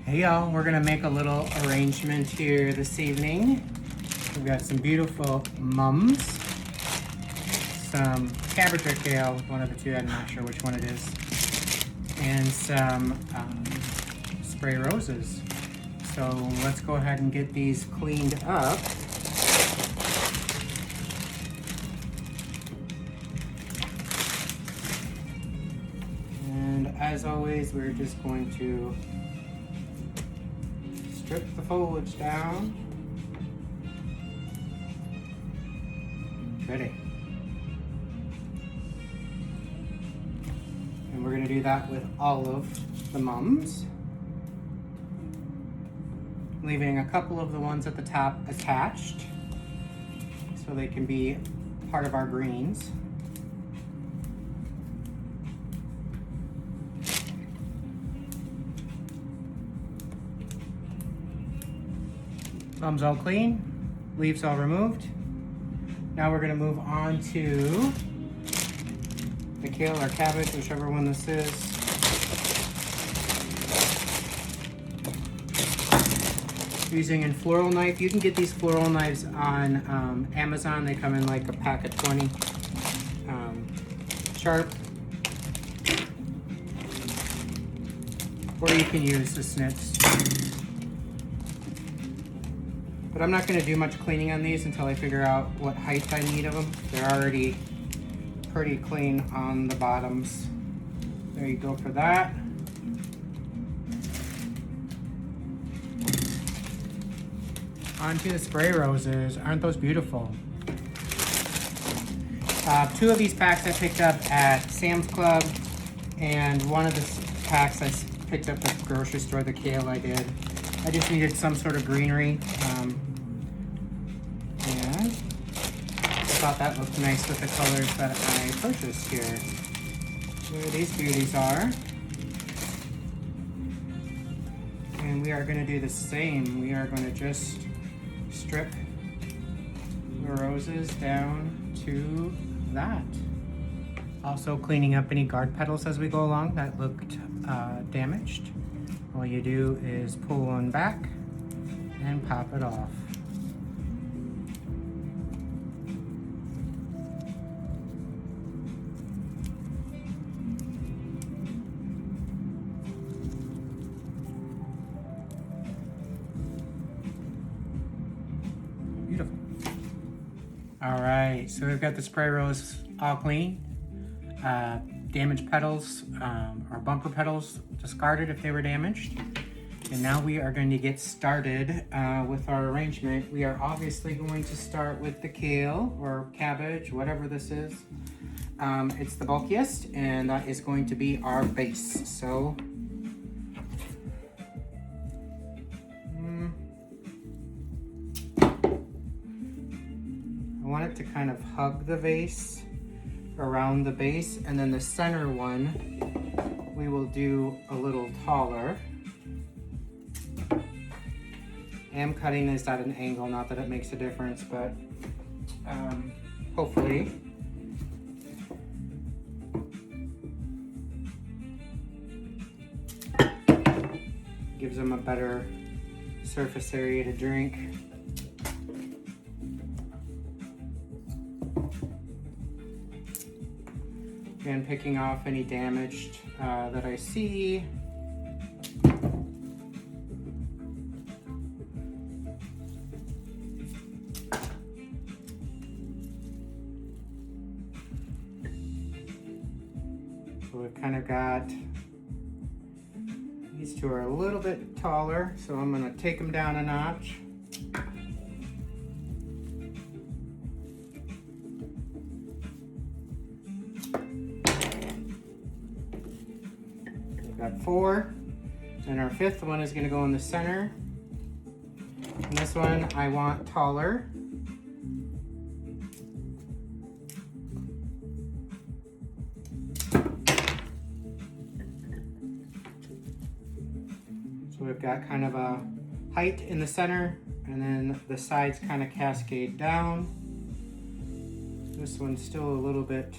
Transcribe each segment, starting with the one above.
Hey y'all, we're gonna make a little arrangement here this evening. We've got some beautiful mums, some cabbage or kale, one of the two, I'm not sure which one it is, and some spray roses. So let's go ahead and get these cleaned up. And as always, we're just going to strip the foliage down. Pretty. And we're going to do that with all of the mums, leaving a couple of the ones at the top attached so they can be part of our greens. Mums all clean, leaves all removed. Now we're going to move on to the kale or cabbage, whichever one this is. Using a floral knife. You can get these floral knives on Amazon. They come in like a pack of 20. Sharp. Or you can use the snits. But I'm not going to do much cleaning on these until I figure out what height I need of them. They're already pretty clean on the bottoms. There you go for that. Onto the spray roses. Aren't those beautiful? Two of these packs I picked up at Sam's Club, and one of the packs I picked up at the grocery store, the kale I did. I just needed some sort of greenery, and I thought that looked nice with the colors that I purchased here. There these beauties are. And we are going to do the same. We are going to just strip the roses down to that. Also cleaning up any guard petals as we go along that looked damaged. All you do is pull one back and pop it off. Beautiful. All right, so we've got the spray rose all clean. Damaged petals or bumper petals discarded if they were damaged. And now we are going to get started with our arrangement. We are obviously going to start with the kale or cabbage, whatever this is. It's the bulkiest, and that is going to be our base. So I want it to kind of hug the vase around the base, and then the center one we will do a little taller. I am cutting this at an angle, not that it makes a difference, but hopefully gives them a better surface area to drink. Again, picking off any damaged that I see. So we've kind of got, these two are a little bit taller, so I'm going to take them down a notch. Got 4, and our 5th one is going to go in the center. And this one I want taller. So we've got kind of a height in the center, and then the sides kind of cascade down. This one's still a little bit,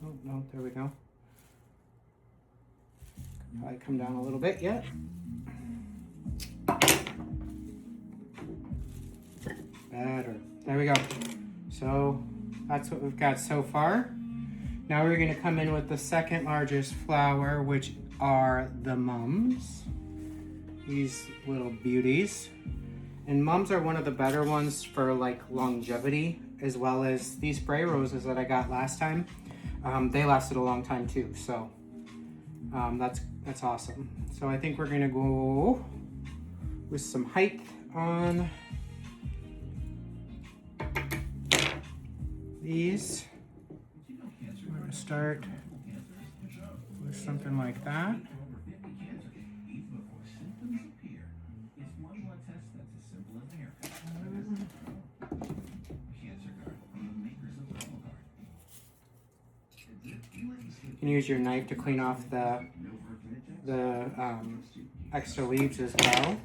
oh no, there we go. Probably come down a little bit yet. Better. There we go. So that's what we've got so far. Now we're going to come in with the second largest flower, which are the mums. These little beauties. And mums are one of the better ones for like longevity, as well as these spray roses that I got last time. They lasted a long time too, so that's awesome. So I think we're gonna go with some height on these. We're gonna start with something like that. You can use your knife to clean off the extra leaves as well.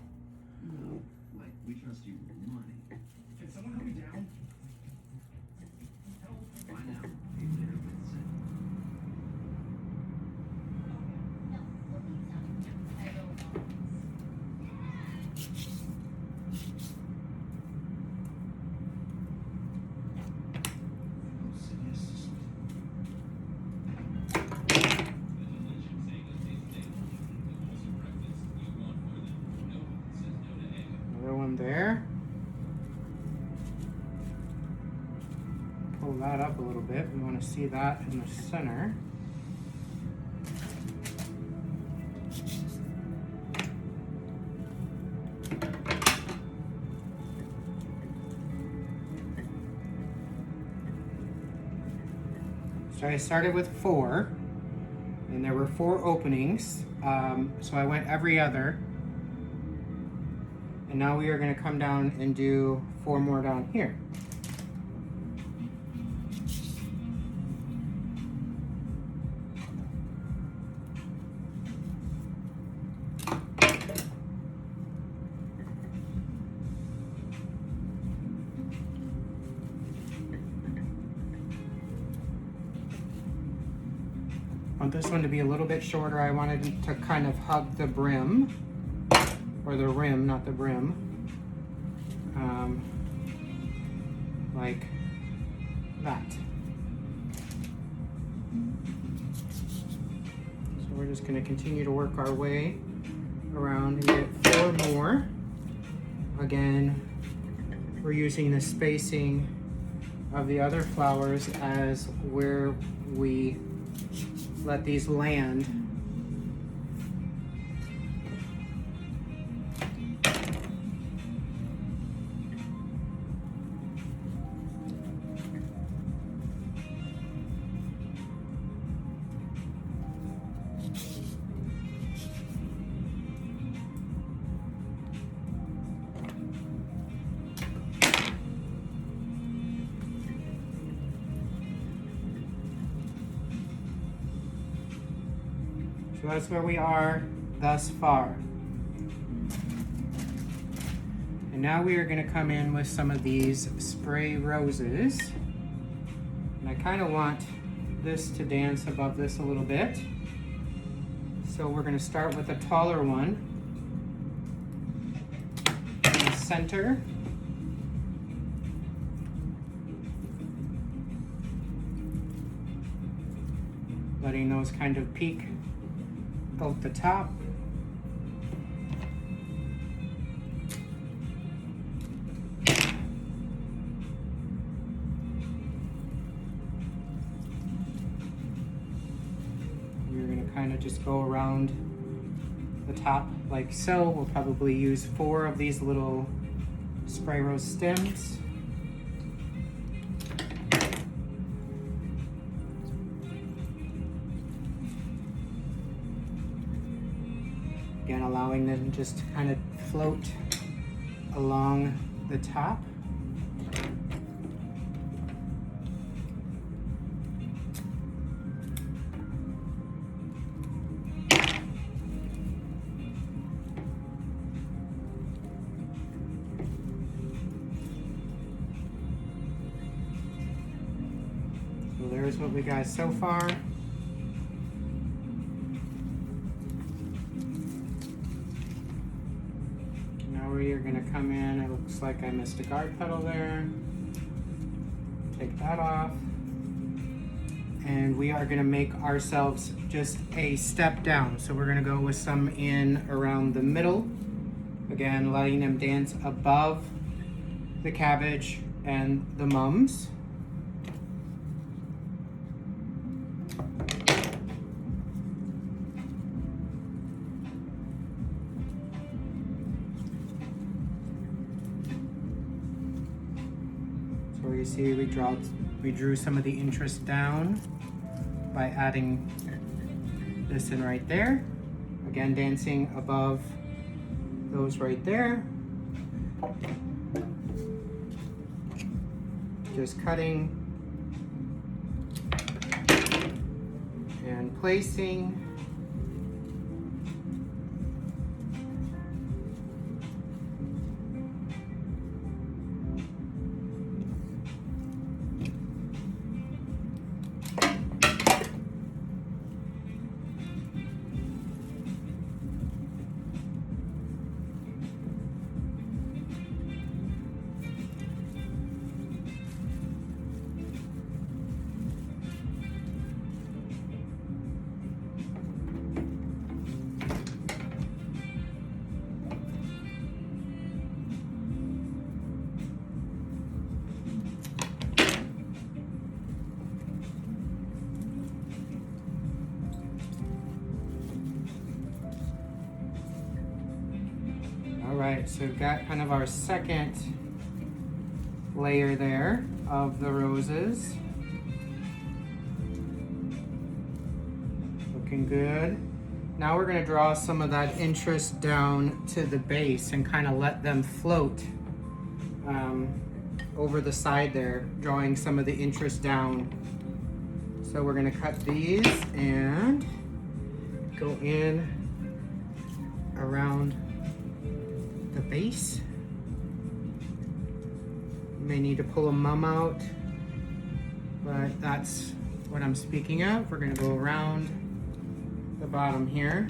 There. Pull that up a little bit. We want to see that in the center. So I started with 4, and there were 4 openings. So I went every other. And now we are going to come down and do 4 more down here. I want this one to be a little bit shorter. I wanted it to kind of hug the brim. Or the rim, not the brim. Like that. So we're just going to continue to work our way around and get 4 more. Again, we're using the spacing of the other flowers as where we let these land. So that's where we are thus far. And now we are going to come in with some of these spray roses. And I kind of want this to dance above this a little bit. So we're going to start with a taller one in the center. Letting those kind of peak out the top. We're going to kind of just go around the top like so. We'll probably use 4 of these little spray rose stems. Again, allowing them just to kind of float along the top. So there's what we got so far. are gonna come in, it looks like I missed a guard petal there. Take that off. And we are gonna make ourselves just a step down. So we're gonna go with some in around the middle. Again, letting them dance above the cabbage and the mums. So you see we drew some of the interest down by adding this in right there. Again, dancing above those right there. Just cutting and placing. All right, so we've got kind of our second layer there of the roses. Looking good. Now we're gonna draw some of that interest down to the base and kind of let them float over the side there, drawing some of the interest down. So we're gonna cut these and go in around the base. You may need to pull a mum out, but that's what I'm speaking of. We're gonna go around the bottom here.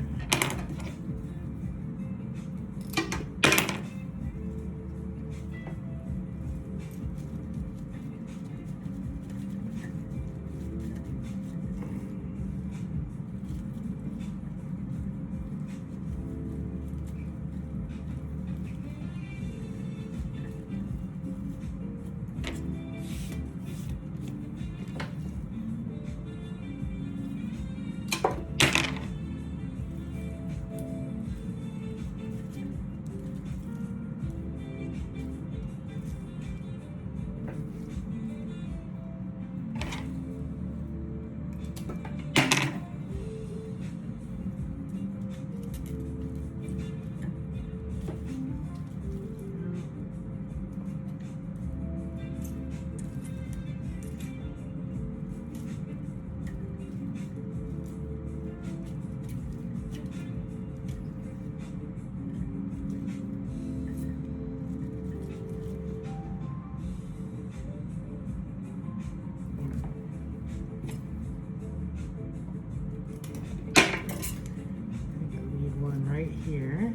Here.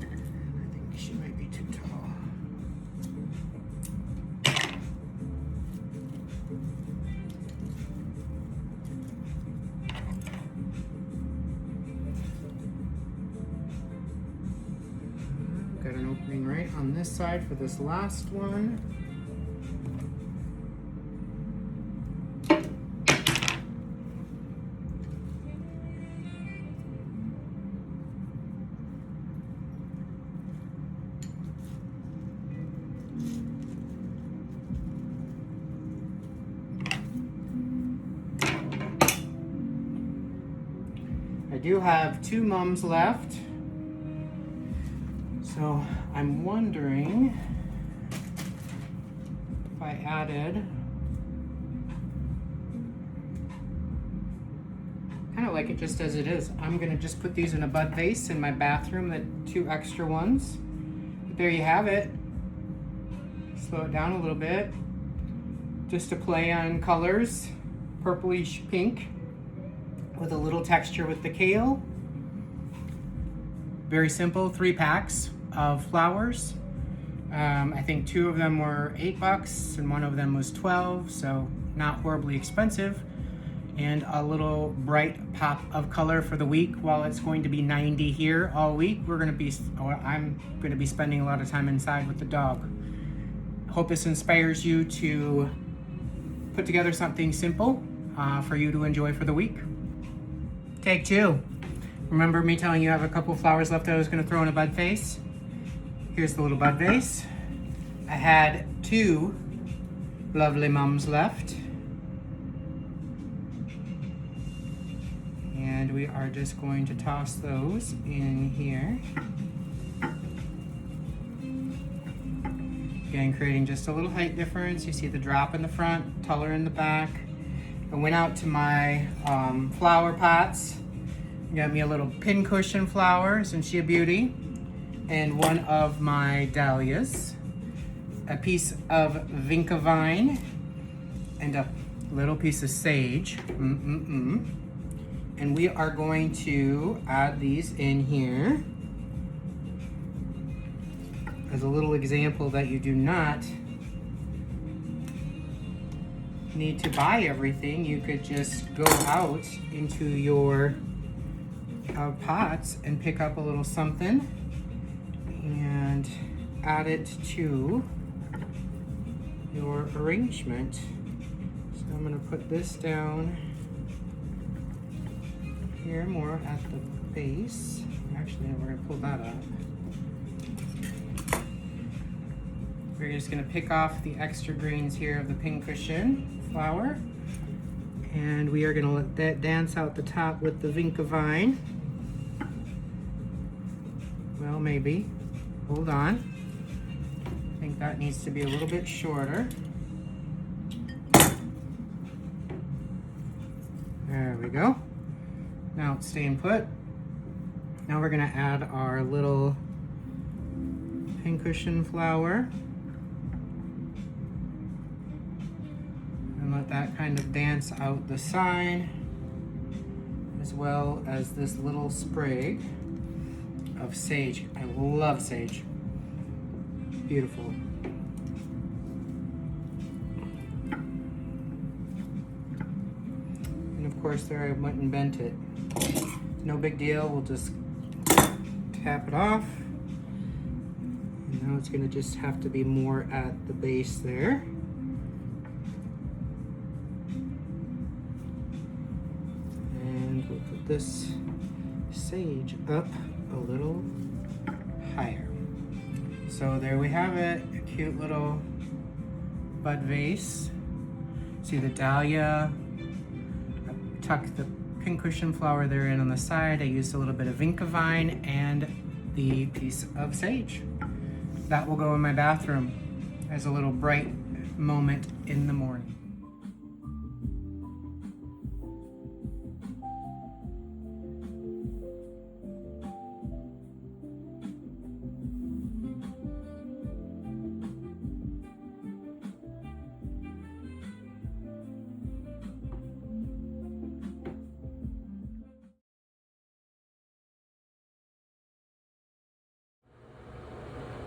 I think she might be too tall. Got an opening right on this side for this last one. I do have 2 mums left. So I'm wondering if I added, kind of like it just as it is. I'm gonna just put these in a bud vase in my bathroom, the 2 extra ones. But there you have it. Slow it down a little bit. Just a play on colors, purplish pink with a little texture with the kale. Very simple, 3 packs of flowers. I think 2 of them were $8 and 1 of them was 12, so not horribly expensive. And a little bright pop of color for the week. While it's going to be 90 here all week, I'm going to be spending a lot of time inside with the dog. Hope this inspires you to put together something simple for you to enjoy for the week. Take 2. Remember me telling you I have a couple flowers left that I was going to throw in a bud vase? Here's the little bud vase. I had 2 lovely mums left. And we are just going to toss those in here. Again, creating just a little height difference. You see the drop in the front, taller in the back. I went out to my flower pots. Got me a little pincushion flower, isn't she a beauty? And one of my dahlias. A piece of vinca vine. And a little piece of sage. And we are going to add these in here as a little example that you do not need to buy everything. You could just go out into your pots and pick up a little something and add it to your arrangement. So I'm going to put this down here more at the base. Actually, we're going to pull that up. We're just going to pick off the extra greens here of the pincushion flower. And we are going to let that dance out the top with the vinca vine. Well, maybe. Hold on. I think that needs to be a little bit shorter. There we go. Now it's staying put. Now we're going to add our little pincushion flower. And let that kind of dance out the side, as well as this little sprig of sage. I love sage. Beautiful. And of course there I went and bent it. No big deal, we'll just tap it off. And now it's gonna just have to be more at the base there. And we'll put this sage up a little higher. So there we have it, a cute little bud vase. See the dahlia, I tucked the pincushion flower there in on the side. I used a little bit of vinca vine and the piece of sage. That will go in my bathroom as a little bright moment in the morning.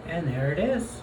And there it is.